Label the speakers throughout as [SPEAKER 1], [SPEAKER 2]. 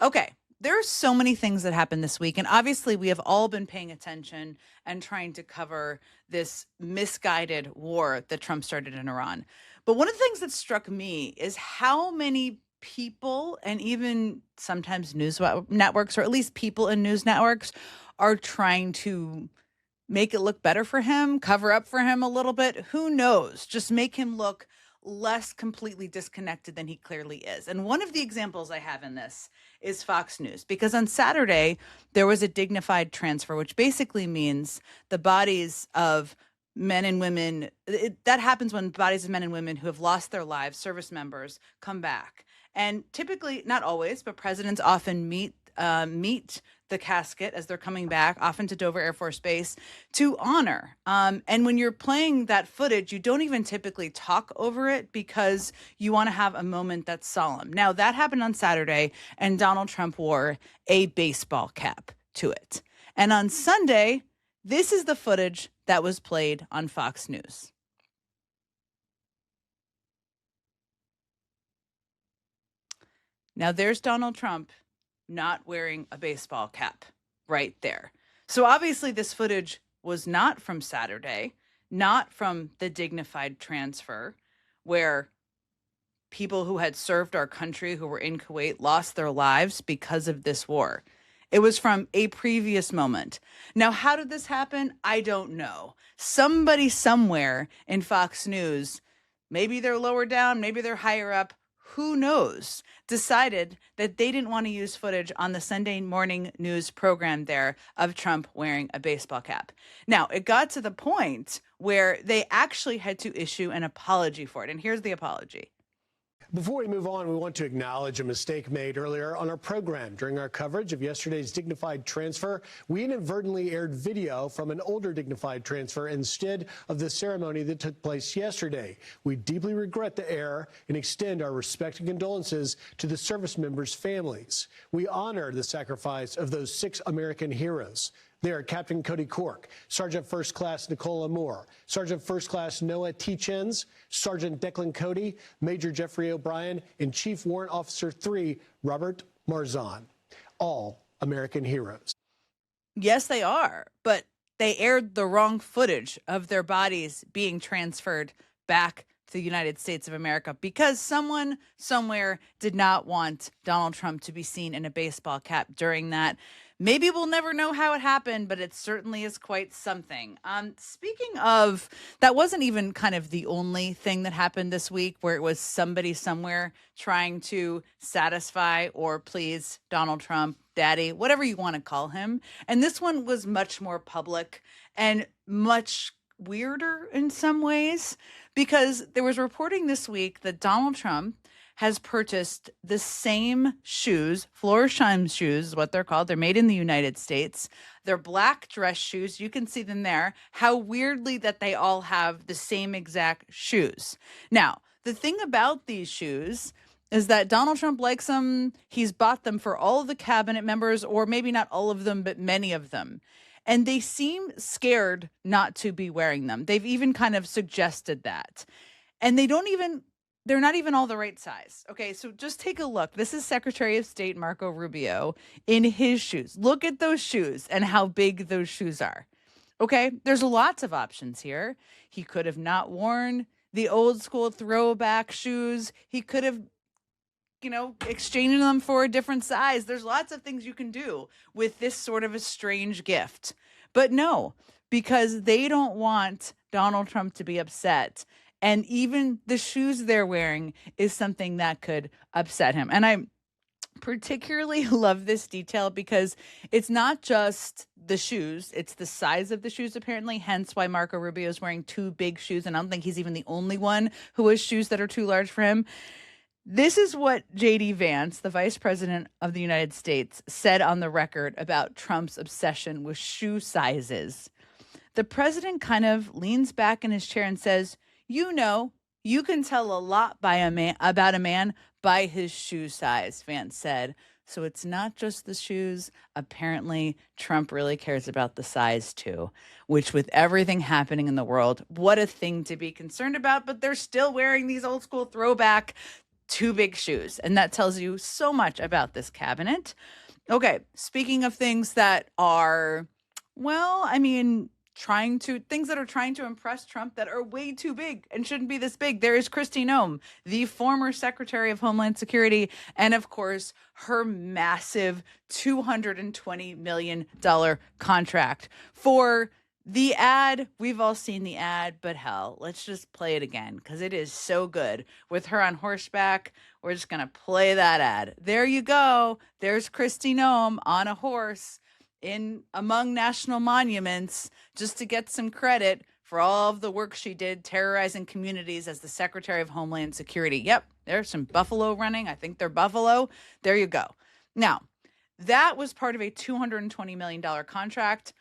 [SPEAKER 1] Okay, there are so many things that happened this week, and obviously we have all been paying attention and trying to cover this misguided war that Trump started in Iran. But one of the things that struck me is how many people and even sometimes networks, or at least people in news networks, are trying to make it look better for him, cover up for him a little bit. Who knows? Just make him look less completely disconnected than he clearly is. And one of the examples I have in this is Fox News, because on Saturday, there was a dignified transfer, which basically means the bodies of men and women, that happens when bodies of men and women who have lost their lives, service members, come back. And typically, not always, but presidents often meet the casket as they're coming back, often to Dover Air Force Base, to honor. And when you're playing that footage, you don't even typically talk over it because you want to have a moment that's solemn. Now, that happened on Saturday, and Donald Trump wore a baseball cap to it. And on Sunday, this is the footage that was played on Fox News. Now, there's Donald Trump not wearing a baseball cap right there. So obviously, this footage was not from Saturday, not from the dignified transfer, where people who had served our country who were in Kuwait lost their lives because of this war. It was from a previous moment. Now, how did this happen? I don't know. Somebody somewhere in Fox News, maybe they're lower down, maybe they're higher up, who knows, decided that they didn't want to use footage on the Sunday morning news program there of Trump wearing a baseball cap. Now, it got to the point where they actually had to issue an apology for it. And here's the apology.
[SPEAKER 2] Before we move on, we want to acknowledge a mistake made earlier on our program. During our coverage of yesterday's dignified transfer, we inadvertently aired video from an older dignified transfer instead of the ceremony that took place yesterday. We deeply regret the error and extend our respect and condolences to the service members' families. We honor the sacrifice of those 6 American heroes. They are Captain Cody Cork, Sergeant First Class Nicola Moore, Sergeant First Class Noah T. Chens, Sergeant Declan Cody, Major Jeffrey O'Brien, and Chief Warrant Officer 3, Robert Marzon. All American heroes.
[SPEAKER 1] Yes, they are, but they aired the wrong footage of their bodies being transferred back to the United States of America because someone somewhere did not want Donald Trump to be seen in a baseball cap during that. Maybe we'll never know how it happened, but it certainly is quite something. Speaking of, that wasn't even kind of the only thing that happened this week where it was somebody somewhere trying to satisfy or please Donald Trump, daddy, whatever you want to call him. And this one was much more public and much weirder in some ways because there was reporting this week that Donald Trump has purchased the same shoes, Florsheim shoes is what they're called. They're made in the United States. They're black dress shoes. You can see them there. How weirdly that they all have the same exact shoes. Now, the thing about these shoes is that Donald Trump likes them. He's bought them for all of the cabinet members, or maybe not all of them, but many of them. And they seem scared not to be wearing them. They've even kind of suggested that. And they're not even all the right size. Okay, so just take a look. This is Secretary of State Marco Rubio in his shoes. Look at those shoes and how big those shoes are. Okay, there's lots of options here. He could have not worn the old school throwback shoes. He could have, exchanged them for a different size. There's lots of things you can do with this sort of a strange gift. But no, because they don't want Donald Trump to be upset. And even the shoes they're wearing is something that could upset him. And I particularly love this detail because it's not just the shoes, it's the size of the shoes, apparently, hence why Marco Rubio is wearing 2 big shoes. And I don't think he's even the only one who has shoes that are too large for him. This is what J.D. Vance, the vice president of the United States, said on the record about Trump's obsession with shoe sizes. The president kind of leans back in his chair and says, you can tell a lot about a man by his shoe size, Vance said. So it's not just the shoes. Apparently, Trump really cares about the size too, which with everything happening in the world, what a thing to be concerned about. But they're still wearing these old school throwback two big shoes. And that tells you so much about this cabinet. Okay, speaking of things that are, well, I mean, things that are trying to impress Trump that are way too big and shouldn't be this big. There is Kristi Noem, the former Secretary of Homeland Security, and of course, her massive $220 million contract for the ad. We've all seen the ad, but hell, let's just play it again because it is so good. With her on horseback, we're just going to play that ad. There you go. There's Kristi Noem on a horse in among national monuments just to get some credit for all of the work she did terrorizing communities as the Secretary of Homeland Security. Yep, there's some buffalo running. I think they're buffalo. There you go. Now, that was part of a $220 million contract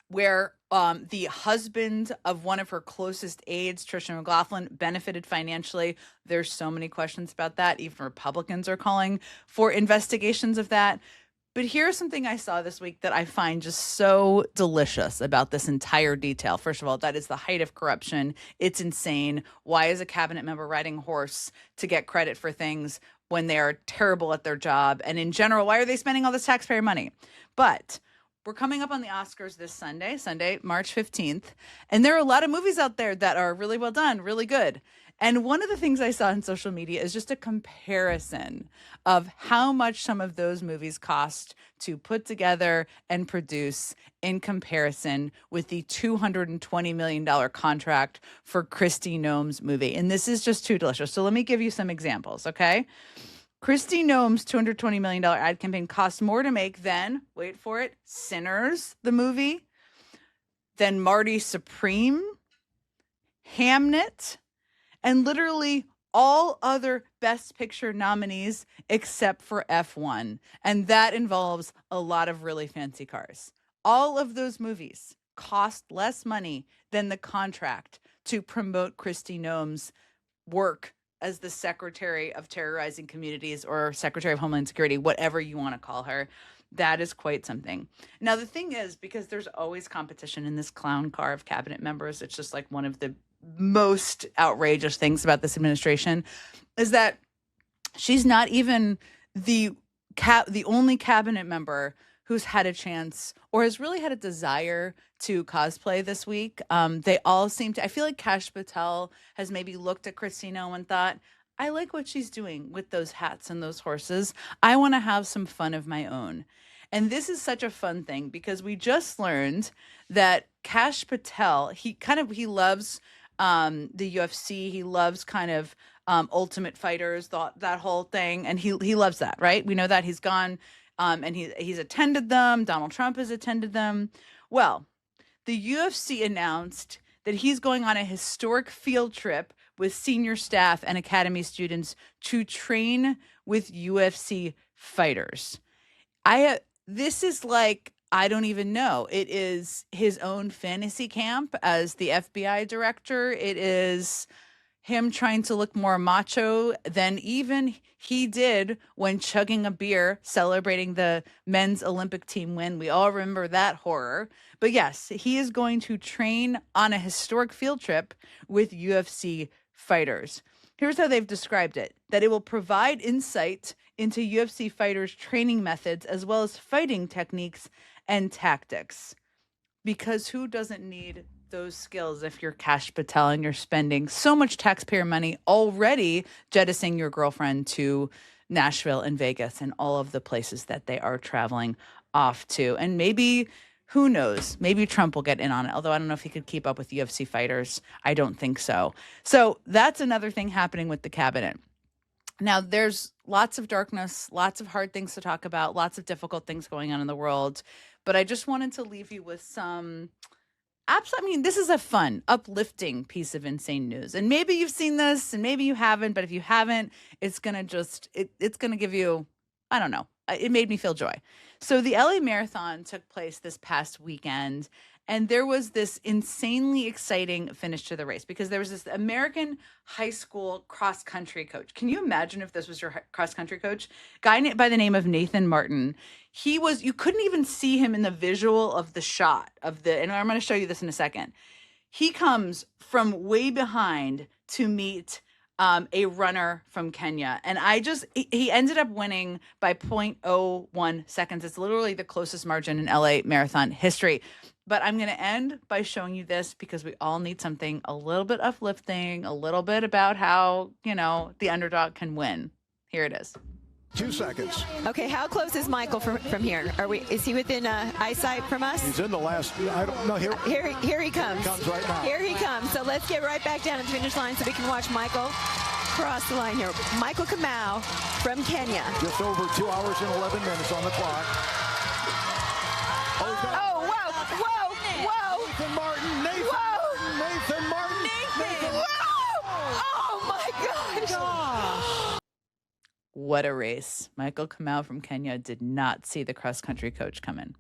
[SPEAKER 1] where the husband of one of her closest aides, Tricia McLaughlin, benefited financially. There's so many questions about that. Even Republicans are calling for investigations of that. But here's something I saw this week that I find just so delicious about this entire detail. First of all, that is the height of corruption. It's insane. Why is a cabinet member riding a horse to get credit for things when they are terrible at their job? And in general, why are they spending all this taxpayer money? But we're coming up on the Oscars this Sunday, March 15th. And there are a lot of movies out there that are really well done, really good. And one of the things I saw on social media is just a comparison of how much some of those movies cost to put together and produce in comparison with the $220 million contract for Kristi Noem's movie. And this is just too delicious. So let me give you some examples, okay? Kristi Noem's $220 million ad campaign cost more to make than, wait for it, Sinners, the movie, than Marty Supreme, Hamnet, and literally all other Best Picture nominees except for F1. And that involves a lot of really fancy cars. All of those movies cost less money than the contract to promote Kristi Noem's work as the Secretary of Terrorizing Communities or Secretary of Homeland Security, whatever you want to call her. That is quite something. Now, the thing is, because there's always competition in this clown car of cabinet members, it's just like one of the most outrageous things about this administration is that she's not even the only cabinet member who's had a chance or has really had a desire to cosplay this week. They all seem to, I feel like Kash Patel has maybe looked at Kristi Noem and thought, I like what she's doing with those hats and those horses. I want to have some fun of my own. And this is such a fun thing because we just learned that Kash Patel, he loves the UFC. He loves kind of Ultimate Fighters, that whole thing. And he loves that, right? We know that he's gone and he's attended them. Donald Trump has attended them. Well, the UFC announced that he's going on a historic field trip with senior staff and academy students to train with UFC fighters. This is like, I don't even know. It is his own fantasy camp as the FBI director. It is him trying to look more macho than even he did when chugging a beer celebrating the men's Olympic team win. We all remember that horror. But yes, he is going to train on a historic field trip with UFC fighters. Here's how they've described it, that it will provide insight into UFC fighters' training methods as well as fighting techniques and tactics. Because who doesn't need those skills if you're Kash Patel and you're spending so much taxpayer money already jettisoning your girlfriend to Nashville and Vegas and all of the places that they are traveling off to. And maybe, who knows, maybe Trump will get in on it. Although I don't know if he could keep up with UFC fighters. I don't think so. So that's another thing happening with the cabinet. Now, there's lots of darkness, lots of hard things to talk about, lots of difficult things going on in the world. But I just wanted to leave you with some this is a fun, uplifting piece of insane news. And maybe you've seen this and maybe you haven't, but if you haven't, it's going to give you, I don't know, it made me feel joy. So the LA Marathon took place this past weekend, and there was this insanely exciting finish to the race because there was this American high school cross-country coach. Can you imagine if this was your cross-country coach? Guy by the name of Nathan Martin. You couldn't even see him in the visual of the shot and I'm going to show you this in a second. He comes from way behind to meet a runner from Kenya. And he ended up winning by 0.01 seconds. It's literally the closest margin in LA marathon history. But I'm going to end by showing you this because we all need something a little bit uplifting, a little bit about how, the underdog can win. Here it is.
[SPEAKER 3] 2 seconds.
[SPEAKER 4] Okay, how close is Michael from here? Is he within eyesight from us?
[SPEAKER 3] He's in the last. I don't know. Here
[SPEAKER 4] he comes.
[SPEAKER 3] He comes right now.
[SPEAKER 4] Here he comes. So let's get right back down to the finish line so we can watch Michael cross the line here. Michael Kamau from Kenya.
[SPEAKER 3] Just over 2 hours and 11 minutes on the clock.
[SPEAKER 4] Oh, whoa.
[SPEAKER 3] Nathan Martin. Nathan Martin.
[SPEAKER 4] Oh my gosh.
[SPEAKER 1] What a race. Michael Kamau from Kenya did not see the cross-country coach come in.